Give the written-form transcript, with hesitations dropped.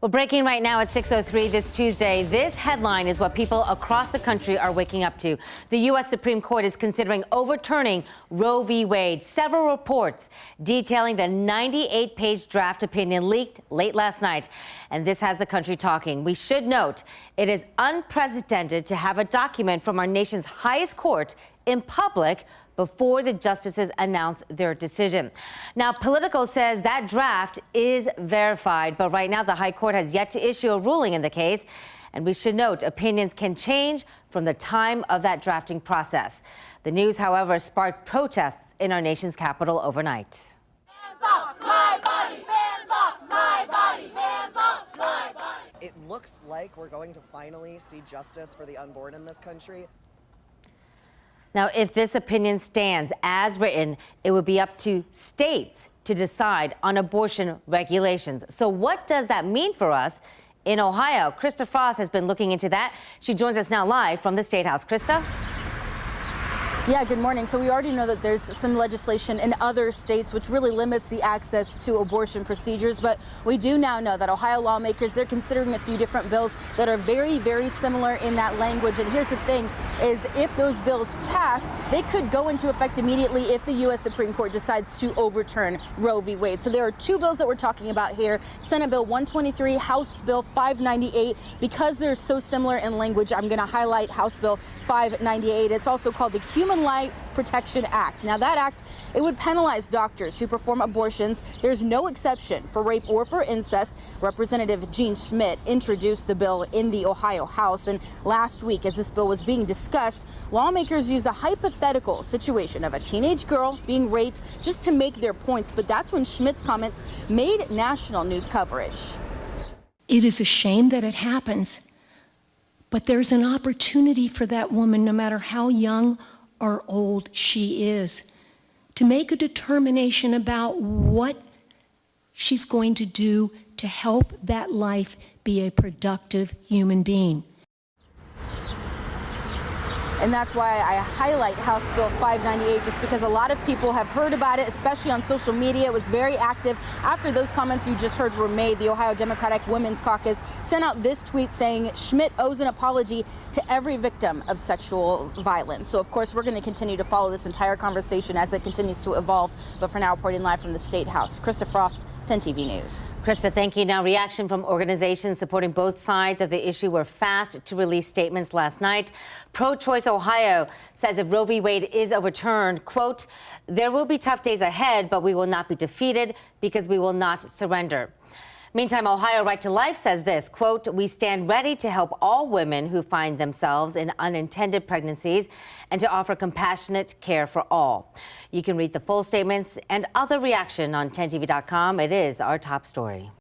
Well, breaking right now at 6:03 this Tuesday, this headline is what people across the country are waking up to. The U.S. Supreme Court is considering overturning Roe v. Wade. Several reports detailing the 98-page draft opinion leaked late last night. And this has the country talking. We should note it is unprecedented to have a document from our nation's highest court in public before the justices announce their decision. Now, Politico says that draft is verified, but right now the High Court has yet to issue a ruling in the case. And we should note opinions can change from the time of that drafting process. The news, however, sparked protests in our nation's capital overnight. Hands off my body! Hands off my body! Hands off my body! It looks like we're going to finally see justice for the unborn in this country. Now, if this opinion stands as written, it would be up to states to decide on abortion regulations. So what does that mean for us in Ohio? Krista Frost has been looking into that. She joins us now live from the State House. Krista? Yeah, good morning. So we already know that there's some legislation in other states which really limits the access to abortion procedures. But we do now know that Ohio lawmakers, they're considering a few different bills that are very, very similar in that language. And here's the thing is if those bills pass, they could go into effect immediately if the U.S. Supreme Court decides to overturn Roe v. Wade. So there are two bills that we're talking about here. Senate Bill 123, House Bill 598. Because they're so similar in language, I'm going to highlight House Bill 598. It's also called the Human Life Protection Act. Now that act, it would penalize doctors who perform abortions. There's no exception for rape or for incest. Representative Gene Schmidt introduced the bill in the Ohio House, and last week as this bill was being discussed, lawmakers used a hypothetical situation of a teenage girl being raped just to make their points, but that's when Schmidt's comments made national news coverage. It is a shame that it happens, but there's an opportunity for that woman, no matter how young or old she is, to make a determination about what she's going to do to help that life be a productive human being. And that's why I highlight House Bill 598, just because a lot of people have heard about it, especially on social media. It was very active after those comments you just heard were made. The Ohio Democratic Women's Caucus sent out this tweet saying Schmidt owes an apology to every victim of sexual violence. So, of course, we're going to continue to follow this entire conversation as it continues to evolve. But for now, reporting live from the State House, Krista Frost, 10 TV News. Krista, thank you. Now, reaction from organizations supporting both sides of the issue were fast to release statements last night. Pro-choice Ohio says if Roe v. Wade is overturned, quote, there will be tough days ahead, but we will not be defeated because we will not surrender. Meantime, Ohio Right to Life says this, quote, we stand ready to help all women who find themselves in unintended pregnancies and to offer compassionate care for all. You can read the full statements and other reaction on 10tv.com. It is our top story.